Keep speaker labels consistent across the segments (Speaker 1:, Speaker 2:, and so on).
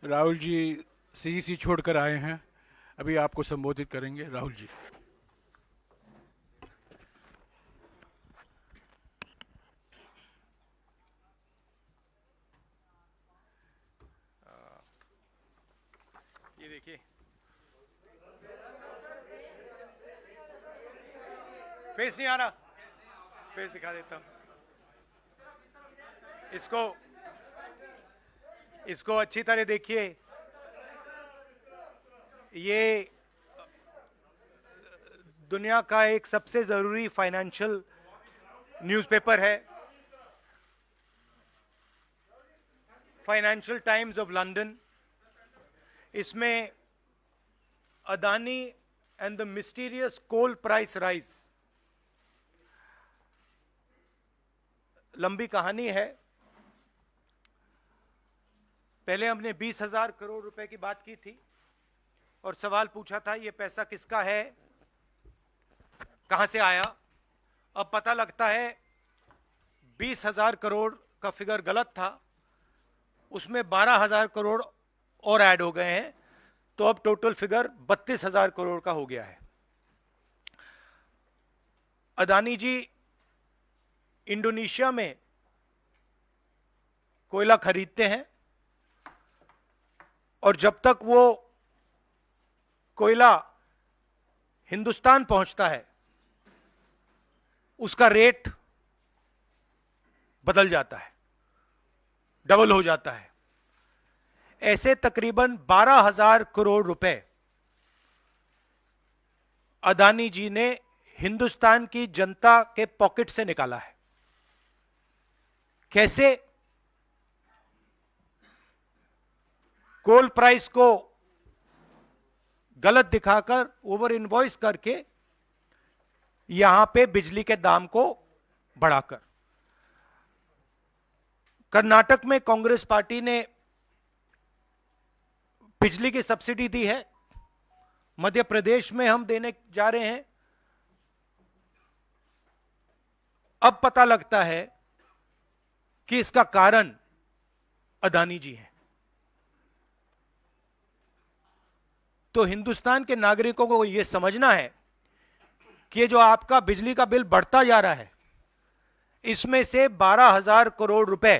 Speaker 1: Rahul ji CEC छोड़कर आए हैं, अभी आपको संबोधित करेंगे। राहुल जी।
Speaker 2: ये देखिए, फेस नहीं आ रहा, फेस दिखा देता हूं। इसको इसको अच्छी तरह देखिए। ये दुनिया का एक सबसे जरूरी फाइनेंशियल न्यूज़पेपर है, फाइनेंशियल टाइम्स ऑफ लंदन। इसमें Adani and the mysterious coal price rise, लंबी कहानी है। पहले हमने 20,000 करोड़ रुपए की बात की थी और सवाल पूछा था ये पैसा किसका है, कहां से आया। अब पता लगता है 20,000 करोड़ का फिगर गलत था, उसमें 12,000 करोड़ और ऐड हो गए हैं, तो अब टोटल फिगर 32,000 करोड़ का हो गया है। अदानी जी इंडोनेशिया में कोयला खरीदते हैं और जब तक वो कोयला हिंदुस्तान पहुंचता है उसका रेट बदल जाता है, डबल हो जाता है। ऐसे तकरीबन 12,000 करोड़ रुपए अदानी जी ने हिंदुस्तान की जनता के पॉकेट से निकाला है। कैसे? कोल प्राइस को गलत दिखाकर, ओवर इनवॉइस करके, यहां पे बिजली के दाम को बढ़ाकर। कर्नाटक में कांग्रेस पार्टी ने बिजली की सब्सिडी दी है, मध्य प्रदेश में हम देने जा रहे हैं। अब पता लगता है कि इसका कारण अदानी जी हैं। तो हिंदुस्तान के नागरिकों को यह समझना है कि जो आपका बिजली का बिल बढ़ता जा रहा है, इसमें से 12,000 करोड़ रुपए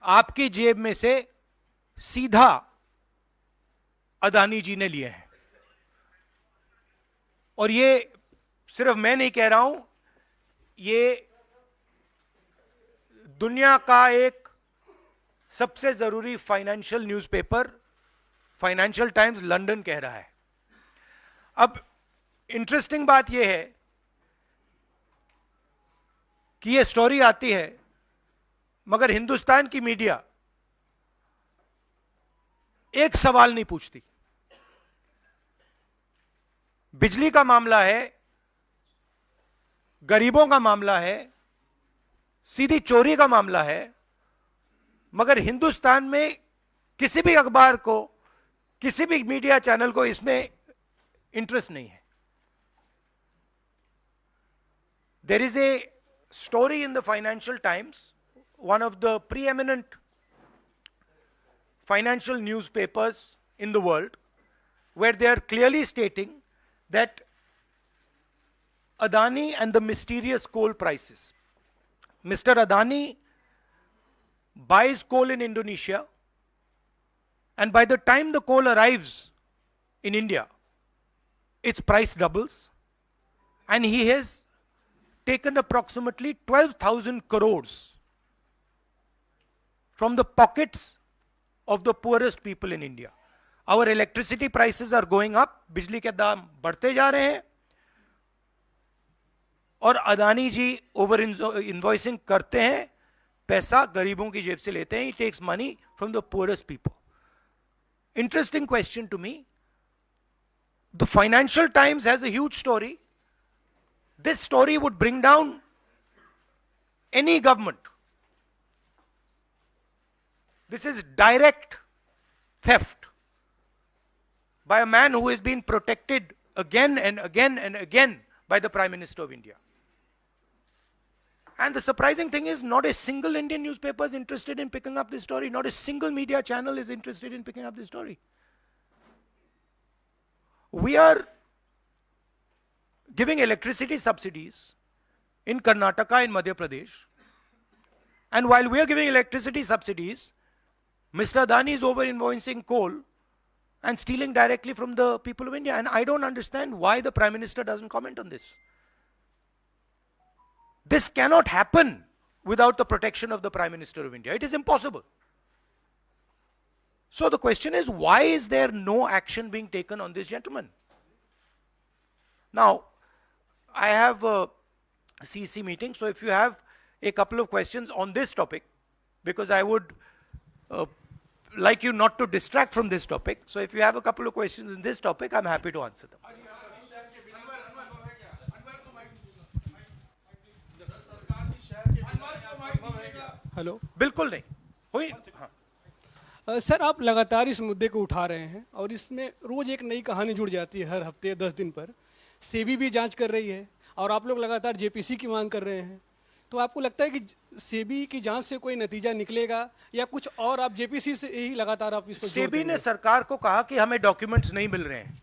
Speaker 2: आपकी जेब में से सीधा अदानी जी ने लिए हैं। और ये सिर्फ मैं नहीं कह रहा हूं, ये दुनिया का एक सबसे जरूरी financial newspaper financial times London कह रहा है। अब इंटरेस्टिंग बात यह है कि यह स्टोरी आती है, मगर हिंदुस्तान की मीडिया एक सवाल नहीं पूछती। बिजली का मामला है, गरीबों का मामला है, सीधी चोरी का मामला है, मगर हिंदुस्तान में किसी भी अखबार को, किसी भी मीडिया चैनल को इसमें इंटरेस्ट नहीं है। There is a story in the Financial Times, one of the preeminent financial newspapers in the world, where they are clearly stating that Adani and the mysterious coal prices. Mr. Adani buys coal in Indonesia, and by the time the coal arrives in India, its price doubles, and he has taken approximately 12,000 crores from the pockets of the poorest people in India. Our electricity prices are going up, बिजली के दाम बढ़ते जा रहे हैं, और अदानी जी over invoicing करते हैं, पैसा गरीबों की जेब से लेते हैं. He takes money from the poorest people. Interesting question to me. The Financial Times has a huge story. This story would bring down any government. This is direct theft by a man who has been protected again and again and again by the Prime Minister of India. And the surprising thing is, not a single Indian newspaper is interested in picking up this story. Not a single media channel is interested in picking up this story. We are giving electricity subsidies in Karnataka, in Madhya Pradesh. And while we are giving electricity subsidies, Mr. Adani is over-invoicing coal and stealing directly from the people of India. And I don't understand why the Prime Minister doesn't comment on this. This cannot happen without the protection of the Prime Minister of India. It is impossible. So the question is, why is there no action being taken on this gentleman? Now, I have a CEC meeting, so if you have a couple of questions on this topic, because I would like you not to distract from this topic. So if you have a couple of questions in this topic, I'm happy to answer them.
Speaker 3: Hello
Speaker 2: बिल्कुल नहीं हुई। हाँ।
Speaker 3: Sir, आप लगातार इस मुद्दे को उठा रहे हैं और इसमें रोज एक नई कहानी जुड़ जाती है हर हफ्ते 10 दिन पर। सेबी भी जांच कर रही है और आप लोग लगातार जेपीसी की मांग कर रहे हैं। तो आपको लगता है कि सेबी की जांच से कोई नतीजा निकलेगा या कुछ और आप जेपीसी से ही लगातार आप इस पर जोर
Speaker 2: सेबी
Speaker 3: देंगे?
Speaker 2: ने सरकार को कहा कि हमें डॉक्यूमेंट्स नहीं मिल रहे हैं।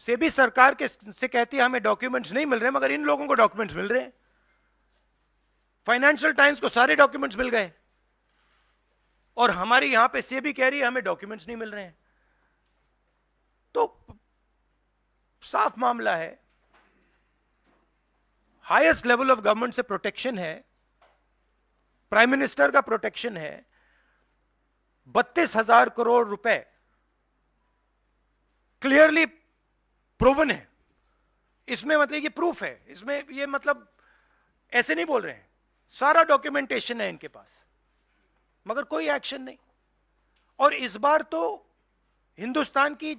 Speaker 2: सेबी सरकार के से कहती है हमें डॉक्यूमेंट्स नहीं मिल रहे हैं, मगर इन लोगों को डॉक्यूमेंट्स मिल रहे हैं। फाइनेंशियल टाइम्स को सारे डॉक्यूमेंट्स मिल गए और हमारी यहां पे सेबी कह रही है हमें डॉक्यूमेंट्स नहीं मिल रहे हैं। तो साफ मामला है, हाईएस्ट लेवल ऑफ गवर्नमेंट से प्रोटेक्शन है, प्राइम मिनिस्टर का प्रोटेक्शन है। 32,000 करोड़ रुपए क्लियरली प्रूवन है। इसमें मतलब ये प्रूफ है, इसमें ये मतलब ऐसे नहीं बोल रहे हैं, सारा डॉक्यूमेंटेशन है इनके पास, मगर कोई एक्शन नहीं। और इस बार तो हिंदुस्तान की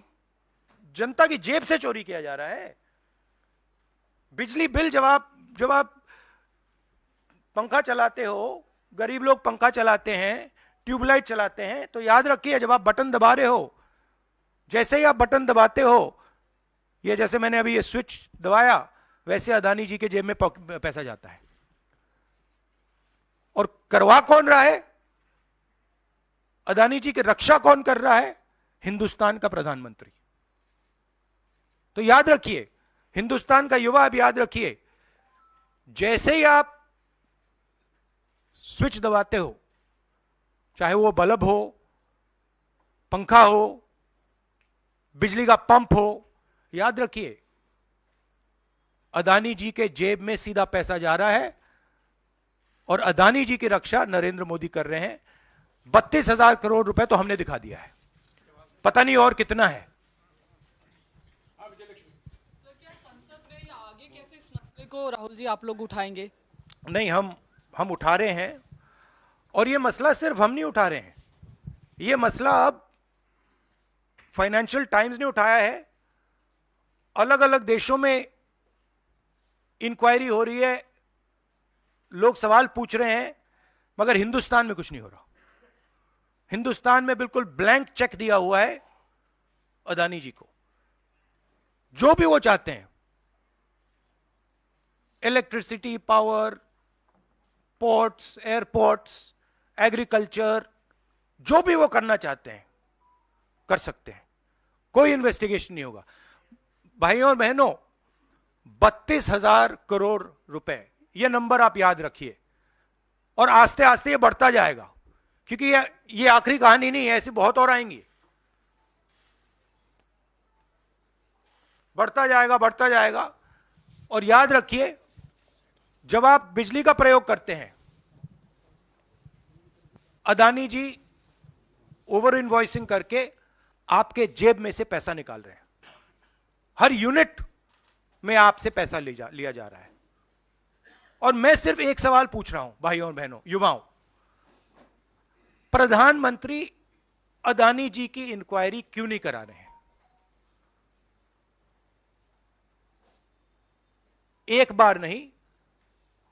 Speaker 2: जनता की जेब से चोरी किया जा रहा है। बिजली बिल जब आप पंखा चलाते हो, गरीब लोग पंखा चलाते हैं, ट्यूबलाइट चलाते हैं, तो याद रखिए जब आप बटन दबा रहे हो, जैसे ही आप बटन दबाते हो, ये जैसे मैंने अभी ये स्विच दबाया, वैसे अदानी जी के जेब में पैसा जाता है। और करवा कौन रहा है? अदानी जी की रक्षा कौन कर रहा है? हिंदुस्तान का प्रधानमंत्री। तो याद रखिए, हिंदुस्तान का युवा, अब याद रखिए, जैसे ही आप स्विच दबाते हो, चाहे वो बल्ब हो, पंखा हो, बिजली का पंप हो, याद रखिए अदानी जी के जेब में सीधा पैसा जा रहा है और अदानी जी की रक्षा नरेंद्र मोदी कर रहे हैं। 32,000 करोड़ रुपए तो हमने दिखा दिया है, पता नहीं और कितना है।
Speaker 4: सर, क्या संसद में या आगे कैसे इस मसले को राहुल जी आप लोग उठाएंगे?
Speaker 2: नहीं, हम उठा रहे हैं, और ये मसला सिर्फ हम नहीं उठा रहे हैं, ये मसला अब फाइनेंशियल टाइम्स ने उठाया है, अलग अलग देशों में इंक्वायरी हो रही है, लोग सवाल पूछ रहे हैं, मगर हिंदुस्तान में कुछ नहीं हो रहा। हिंदुस्तान में बिल्कुल ब्लैंक चेक दिया हुआ है अदानी जी को, जो भी वो चाहते हैं, electricity, power, ports, airports, agriculture, जो भी वो करना चाहते हैं कर सकते हैं, कोई इन्वेस्टिगेशन नहीं होगा। भाइयों और बहनों, 32,000 करोड़ रुपए, ये नंबर आप याद रखिए, और आस्ते आस्ते ये बढ़ता जाएगा, क्योंकि ये आखिरी कहानी नहीं है, ऐसी बहुत और आएंगी। बढ़ता जाएगा। और याद रखिए, जब आप बिजली का प्रयोग करते हैं, अदानी जी ओवर इनवॉइसिंग करके आपके जेब में से पैसा निकाल रहे हैं। हर यूनिट में आपसे पैसा लिया जा रहा है। और मैं सिर्फ एक सवाल पूछ रहा हूं भाइयों और बहनों, युवाओं, प्रधानमंत्री अदानी जी की इंक्वायरी क्यों नहीं करा रहे हैं? एक बार नहीं,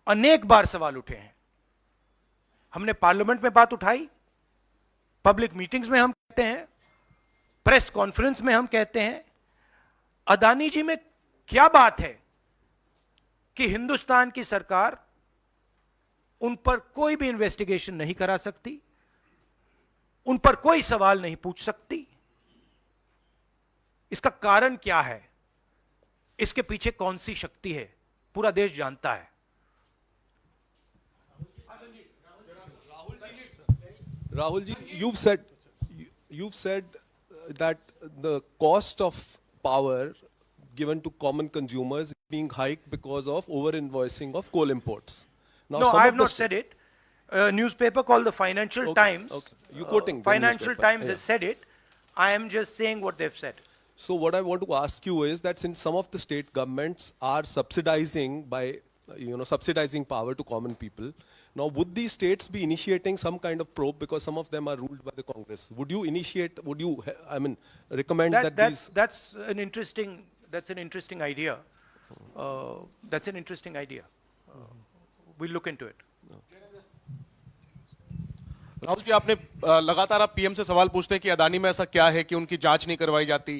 Speaker 2: अनेक बार सवाल उठे हैं। हमने पार्लियामेंट में बात उठाई, पब्लिक मीटिंग्स में हम कहते हैं, प्रेस कॉन्फ्रेंस में हम कहते हैं, अदानी जी में क्या बात है कि हिंदुस्तान की सरकार उन पर कोई भी इन्वेस्टिगेशन नहीं करा सकती, उन पर कोई सवाल नहीं पूछ सकती। इसका कारण क्या है, इसके पीछे कौन सी शक्ति है, पूरा देश जानता है।
Speaker 5: Rahul ji, you've said that the cost of power given to common consumers is being hiked because of over-invoicing of coal imports. Now,
Speaker 2: No,
Speaker 5: some
Speaker 2: I
Speaker 5: of
Speaker 2: have
Speaker 5: the
Speaker 2: not said it. A newspaper called the Financial Times.
Speaker 5: Okay. You quoting the
Speaker 2: Financial
Speaker 5: newspaper,
Speaker 2: Times
Speaker 5: yeah.
Speaker 2: has said it. I am just saying what they've said.
Speaker 5: So what I want to ask you is that since some of the state governments are subsidizing subsidizing power to common people, now would these states be initiating some kind of probe because some of them are ruled by the Congress? Would you recommend that these?
Speaker 2: That's an interesting idea. That's an interesting idea. We'll look into it.
Speaker 6: Rahul ji, आपने लगातार आप PM से सवाल पूछते हैं कि अदानी में ऐसा क्या है कि उनकी जांच नहीं करवाई जाती।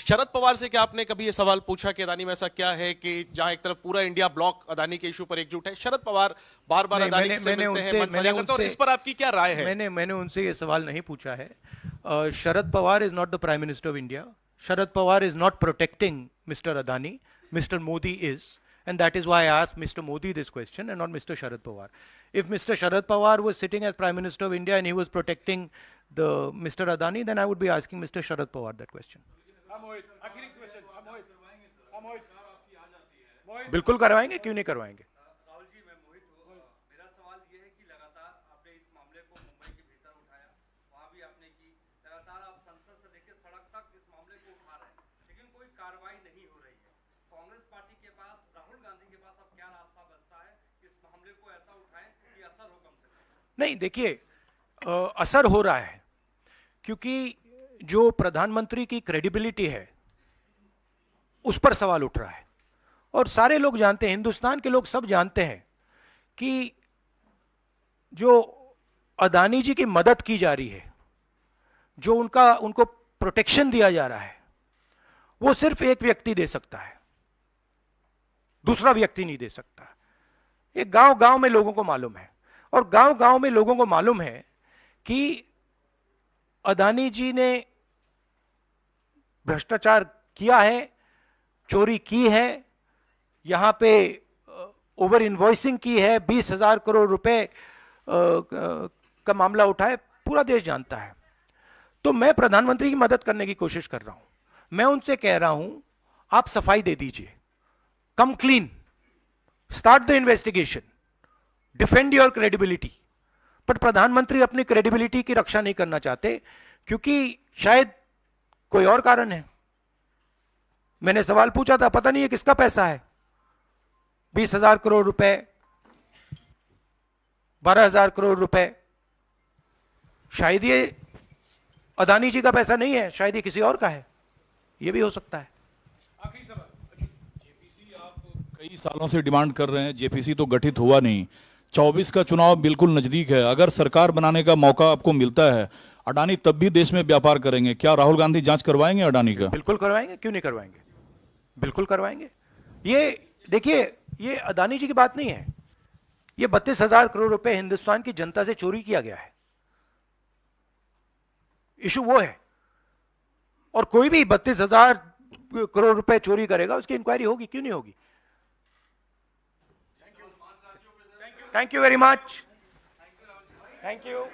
Speaker 6: शरद पवार से क्या आपने कभी ये सवाल पूछा कि अदानी में ऐसा क्या है कि जहां एक तरफ पूरा इंडिया ब्लॉक अदानी के इशू पर एकजुट है? शरद पवार बार बार अदानी से मिलते हैं, मनसाया करते हैं, और इस पर आपकी क्या राय है?
Speaker 2: मैंने उनसे ये सवाल नहीं पूछा है। Sharad Pawar is not the prime minister of India. Sharad Pawar is not protecting mister Adani, mister Modi is. And that is why I asked Mr. Modi this question and not Mr. Sharad Pawar. If Mr. Sharad Pawar was sitting as Prime Minister of India and he was protecting the Mr. Adani, then I would be asking Mr. Sharad Pawar that question. बिल्कुल करवाएंगे, क्यों नहीं करवाएंगे?
Speaker 7: राहुल जी, मैं मोहित हूँ। मेरा सवाल ये है कि लगातार आपने इस मामले को मुंबई के भीतर उठाया, वहाँ भी आपने की, लगातार आप संसद से लेकर सड़क तक इस मामले को उठा रहे हैं, लेकिन कोई कार्रवाई नहीं हो रही है। कांग्रेस पार्टी के पास, राहुल गांधी के पास अब क्या रास्ता बचता है इस मामले को ऐसा उठाएं कि असर हो कम से कम?
Speaker 2: नहीं, देखिए, असर हो रहा है क्योंकि जो प्रधानमंत्री की क्रेडिबिलिटी है उस पर सवाल उठ रहा है। और सारे लोग जानते हैं, हिंदुस्तान के लोग सब जानते हैं कि जो अदानी जी की मदद की जा रही है, जो उनको प्रोटेक्शन दिया जा रहा है, वो सिर्फ एक व्यक्ति दे सकता है, दूसरा व्यक्ति नहीं दे सकता। ये गांव गांव में लोगों को मालूम है, और गांव गांव में लोगों को मालूम है कि अदानी जी ने भ्रष्टाचार किया है, चोरी की है, यहां पे ओवर इनवॉइसिंग की है, 20,000 करोड़ रुपए का मामला उठा है, पूरा देश जानता है। तो मैं प्रधानमंत्री की मदद करने की कोशिश कर रहा हूं। मैं उनसे कह रहा हूं, आप सफाई दे दीजिए, कम clean, start the investigation, defend your credibility. पर प्रधानमंत्री अपनी क्रेडिबिलिटी की रक्षा नहीं करना चाहते क्योंकि शायद कोई और कारण है। मैंने सवाल पूछा था, पता नहीं है किसका पैसा है, 20,000 करोड़ रुपए, 12,000 करोड़ रुपए, शायद ये अदानी जी का पैसा नहीं है, शायद ये किसी और का है, ये भी हो सकता है।
Speaker 1: आखिरी सवाल।
Speaker 8: जेपीसी आप कई सालों से डिमांड कर रहे हैं, जेपीसी तो गठित हुआ नहीं, 24 का चुनाव बिल्कुल नजदीक है, अगर सरकार बनाने का मौका आपको मिलता है, अडानी तब भी देश में व्यापार करेंगे, क्या राहुल गांधी जांच करवाएंगे अडानी का?
Speaker 2: बिल्कुल करवाएंगे, क्यों नहीं करवाएंगे, बिल्कुल करवाएंगे। ये देखिए, ये अदानी जी की बात नहीं है, ये 32,000 करोड़ रुपए हिंदुस्तान की जनता से चोरी किया गया है, इशू वो है। और कोई भी 32,000 करोड़ रुपए चोरी करेगा, उसकी इंक्वायरी होगी, क्यों नहीं होगी? Thank you very much, thank you.